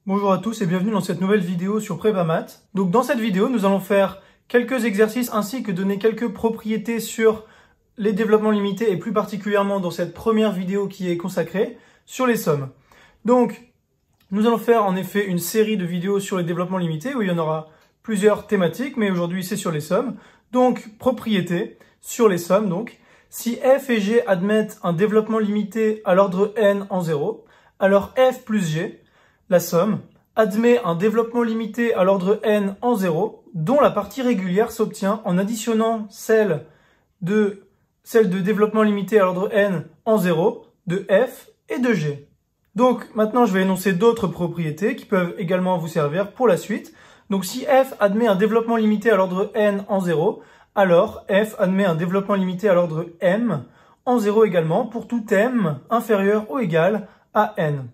Bonjour à tous et bienvenue dans cette nouvelle vidéo sur Prépa Maths. Donc dans cette vidéo, nous allons faire quelques exercices ainsi que donner quelques propriétés sur les développements limités et plus particulièrement dans cette première vidéo qui est consacrée sur les sommes. Donc nous allons faire en effet une série de vidéos sur les développements limités où il y en aura plusieurs thématiques, mais aujourd'hui c'est sur les sommes. Donc propriétés sur les sommes. Donc si f et g admettent un développement limité à l'ordre n en 0, alors f plus g, la somme, admet un développement limité à l'ordre n en 0, dont la partie régulière s'obtient en additionnant celle de développement limité à l'ordre n en 0 de f et de g. Donc maintenant je vais énoncer d'autres propriétés qui peuvent également vous servir pour la suite. Donc si f admet un développement limité à l'ordre n en 0, alors f admet un développement limité à l'ordre m en 0 également pour tout m inférieur ou égal à n.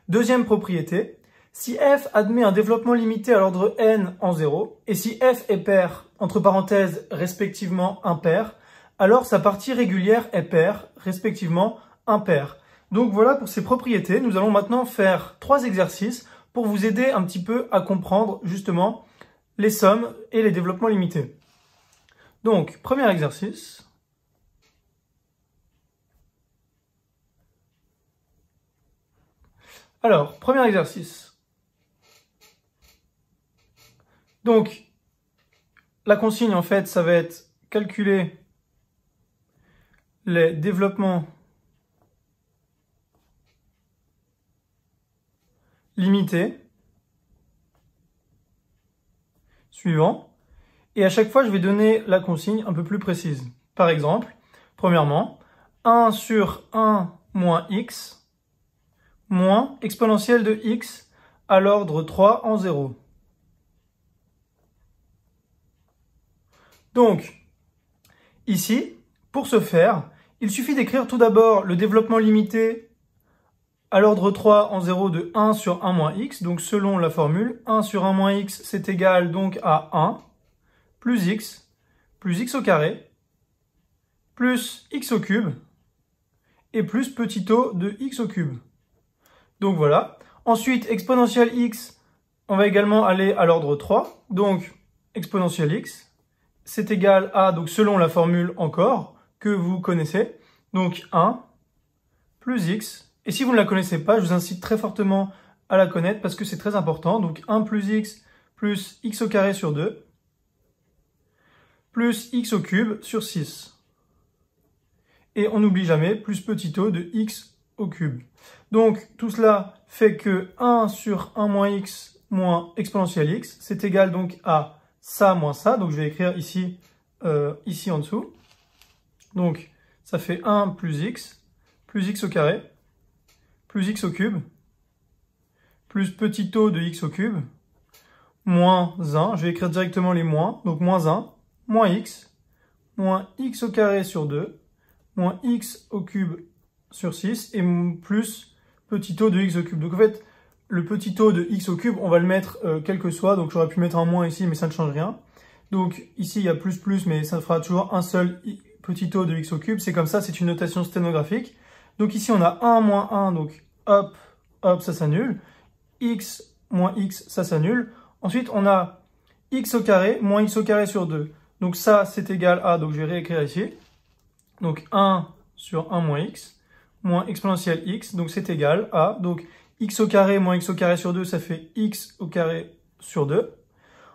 Deuxième propriété, si f admet un développement limité à l'ordre n en 0, et si f est pair, entre parenthèses, respectivement impair, alors sa partie régulière est paire, respectivement impair. Donc voilà pour ces propriétés. Nous allons maintenant faire 3 exercices pour vous aider un petit peu à comprendre justement les sommes et les développements limités. Donc, premier exercice. Alors, premier exercice. Donc, la consigne, en fait, ça va être calculer les développements limités suivants. Et à chaque fois, je vais donner la consigne un peu plus précise. Par exemple, premièrement, 1 sur 1 moins x moins exponentielle de x à l'ordre 3 en 0. Donc, ici, pour ce faire, il suffit d'écrire tout d'abord le développement limité à l'ordre 3 en 0 de 1 sur 1 moins x. Donc, selon la formule, 1 sur 1 moins x, c'est égal donc à 1 plus x au carré plus x au cube et plus petit o de x au cube. Donc voilà. Ensuite, exponentielle x, on va également aller à l'ordre 3. Donc, exponentielle x, c'est égal à, donc selon la formule encore, que vous connaissez, donc 1 plus x. Et si vous ne la connaissez pas, je vous incite très fortement à la connaître parce que c'est très important. Donc 1 plus x au carré sur 2, plus x au cube sur 6. Et on n'oublie jamais, plus petit o de x au cube. Donc, tout cela fait que 1 sur 1 moins x moins exponentielle x, c'est égal donc à ça moins ça. Donc, je vais écrire ici, ici en dessous. Donc, ça fait 1 plus x au carré, plus x au cube, plus petit o de x au cube, moins 1. Je vais écrire directement les moins. Donc, moins 1, moins x au carré sur 2, moins x au cube sur 6 et plus petit o de x au cube. Donc en fait, le petit o de x au cube, on va le mettre quel que soit. Donc j'aurais pu mettre un moins ici, mais ça ne change rien. Donc ici, il y a plus, mais ça fera toujours un seul petit o de x au cube. C'est comme ça, c'est une notation sténographique. Donc ici, on a 1 moins 1, donc hop, hop, ça s'annule. X moins x, ça s'annule. Ensuite, on a x au carré moins x au carré sur 2. Donc ça, c'est égal à, donc je vais réécrire ici. Donc 1 sur 1 moins x, moins exponentielle x, donc c'est égal à, donc x au carré moins x au carré sur 2, ça fait x au carré sur 2.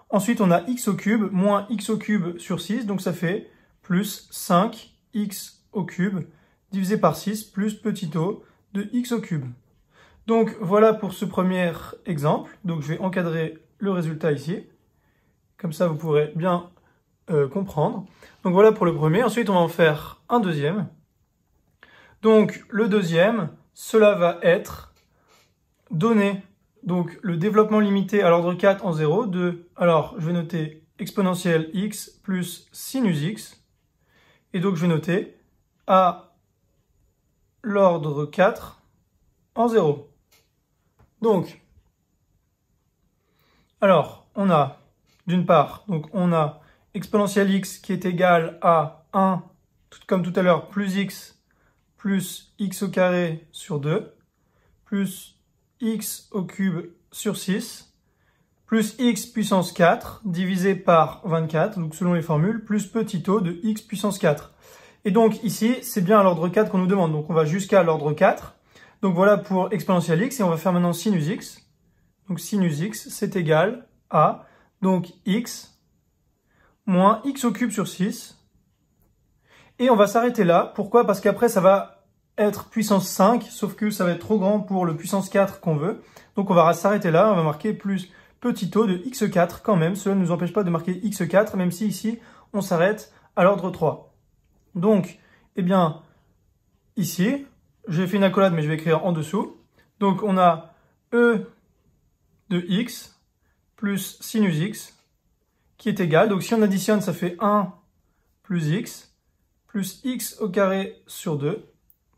Ensuite, on a x au cube moins x au cube sur 6, donc ça fait plus 5x au cube divisé par 6 plus petit o de x au cube. Donc voilà pour ce premier exemple. Donc je vais encadrer le résultat ici. Comme ça, vous pourrez bien comprendre. Donc voilà pour le premier. Ensuite, on va en faire un deuxième. Donc le deuxième, cela va être donné donc le développement limité à l'ordre 4 en 0 de, alors je vais noter exponentielle x plus sinus x, et donc je vais noter à l'ordre 4 en 0. Donc, alors on a d'une part, donc on a exponentielle x qui est égal à 1, comme tout à l'heure, plus x au carré sur 2, plus x au cube sur 6 plus x puissance 4 divisé par 24, donc selon les formules, plus petit o de x puissance 4. Et donc ici, c'est bien à l'ordre 4 qu'on nous demande, donc on va jusqu'à l'ordre 4. Donc voilà pour exponentielle x, et on va faire maintenant sinus x. Donc sinus x, c'est égal à, donc x, moins x au cube sur 6. Et on va s'arrêter là. Pourquoi? Parce qu'après, ça va être puissance 5, sauf que ça va être trop grand pour le puissance 4 qu'on veut. Donc on va s'arrêter là, on va marquer plus petit o de x4 quand même. Cela ne nous empêche pas de marquer x4, même si ici, on s'arrête à l'ordre 3. Donc, eh bien, ici, j'ai fait une accolade, mais je vais écrire en dessous. Donc on a e de x plus sinus x qui est égal. Donc si on additionne, ça fait 1 plus x au carré sur 2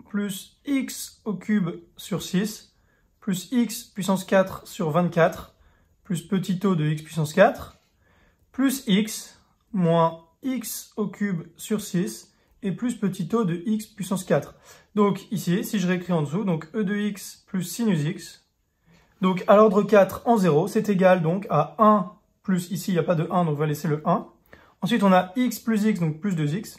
plus x au cube sur 6 plus x puissance 4 sur 24 plus petit o de x puissance 4 plus x moins x au cube sur 6 et plus petit o de x puissance 4. Donc ici, si je réécris en dessous, donc e de x plus sinus x, donc à l'ordre 4 en 0, c'est égal donc à 1 plus, ici il n'y a pas de 1, donc on va laisser le 1. Ensuite on a x plus x, donc plus 2x.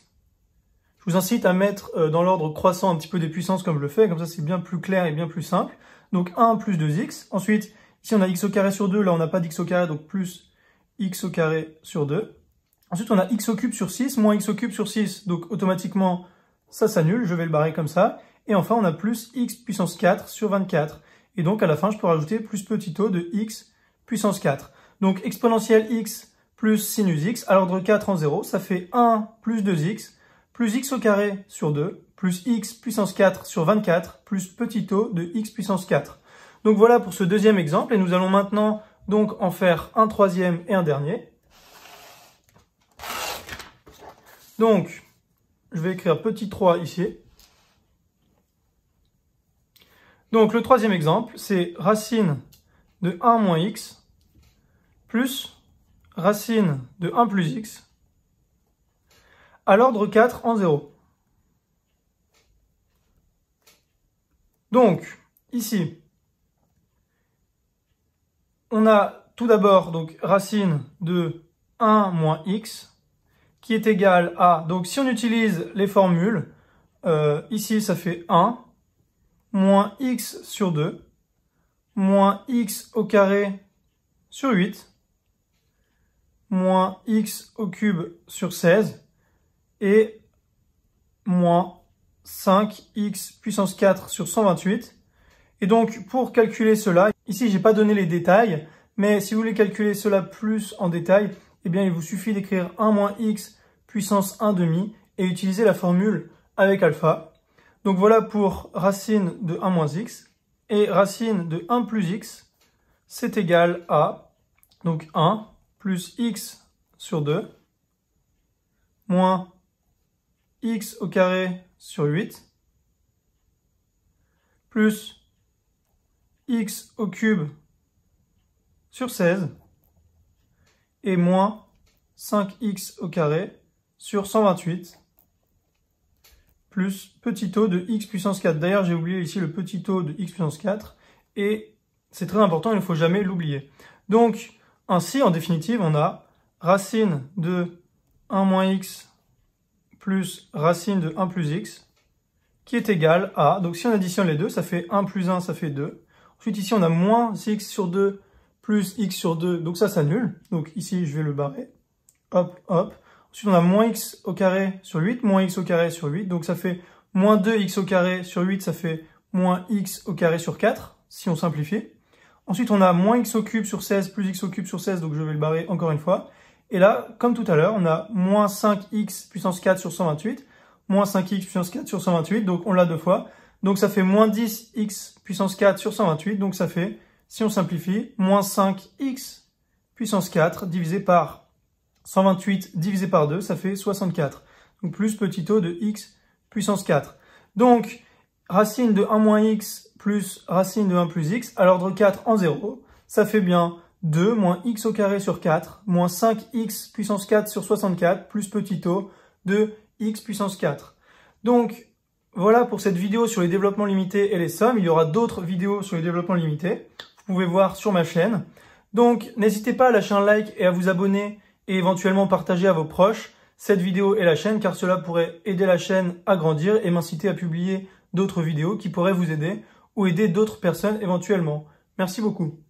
Je vous incite à mettre dans l'ordre croissant un petit peu des puissances comme je le fais, comme ça c'est bien plus clair et bien plus simple. Donc 1 plus 2x. Ensuite, ici on a x au carré sur 2, là on n'a pas d'x au carré, donc plus x au carré sur 2. Ensuite on a x au cube sur 6, moins x au cube sur 6, donc automatiquement ça s'annule, je vais le barrer comme ça. Et enfin on a plus x puissance 4 sur 24. Et donc à la fin je peux rajouter plus petit o de x puissance 4. Donc exponentielle x plus sinus x à l'ordre 4 en 0, ça fait 1 plus 2x plus x au carré sur 2 plus x puissance 4 sur 24 plus petit o de x puissance 4. Donc voilà pour ce deuxième exemple et nous allons maintenant donc en faire un troisième et un dernier. Donc je vais écrire petit 3 ici. Donc le troisième exemple c'est racine de 1 moins x plus racine de 1 plus x à l'ordre 4 en 0. Donc, ici, on a tout d'abord donc racine de 1 moins x qui est égal à, donc si on utilise les formules, ici ça fait 1 moins x sur 2 moins x au carré sur 8 moins x au cube sur 16 et moins 5x puissance 4 sur 128. Et donc, pour calculer cela, ici, j'ai pas donné les détails, mais si vous voulez calculer cela plus en détail, eh bien, il vous suffit d'écrire 1 moins x puissance 1 demi et utiliser la formule avec alpha. Donc, voilà pour racine de 1 moins x. Et racine de 1 plus x, c'est égal à, donc 1 plus x sur 2, moins x au carré sur 8, plus x au cube sur 16, et moins 5x au carré sur 128, plus petit o de x puissance 4. D'ailleurs, j'ai oublié ici le petit o de x puissance 4, et c'est très important, il ne faut jamais l'oublier. Donc, ainsi, en définitive, on a racine de 1 moins x plus racine de 1 plus x, qui est égal à, donc si on additionne les deux, ça fait 1 plus 1, ça fait 2. Ensuite, ici, on a moins x sur 2 plus x sur 2, donc ça s'annule. Donc ici, je vais le barrer. Hop, hop. Ensuite, on a moins x au carré sur 8, moins x au carré sur 8, donc ça fait moins 2x au carré sur 8, ça fait moins x au carré sur 4, si on simplifie. Ensuite, on a moins x au cube sur 16 plus x au cube sur 16, donc je vais le barrer encore une fois. Et là, comme tout à l'heure, on a moins 5x puissance 4 sur 128, moins 5x puissance 4 sur 128, donc on l'a deux fois. Donc ça fait moins 10x puissance 4 sur 128, donc ça fait, si on simplifie, moins 5x puissance 4 divisé par 128 divisé par 2, ça fait 64. Donc plus petit o de x puissance 4. Donc, racine de 1 moins x plus racine de 1 plus x à l'ordre 4 en 0, ça fait bien 2 moins x au carré sur 4, moins 5x puissance 4 sur 64, plus petit o de x puissance 4. Donc, voilà pour cette vidéo sur les développements limités et les sommes. Il y aura d'autres vidéos sur les développements limités. Vous pouvez voir sur ma chaîne. Donc, n'hésitez pas à lâcher un like et à vous abonner et éventuellement partager à vos proches cette vidéo et la chaîne, car cela pourrait aider la chaîne à grandir et m'inciter à publier d'autres vidéos qui pourraient vous aider ou aider d'autres personnes éventuellement. Merci beaucoup.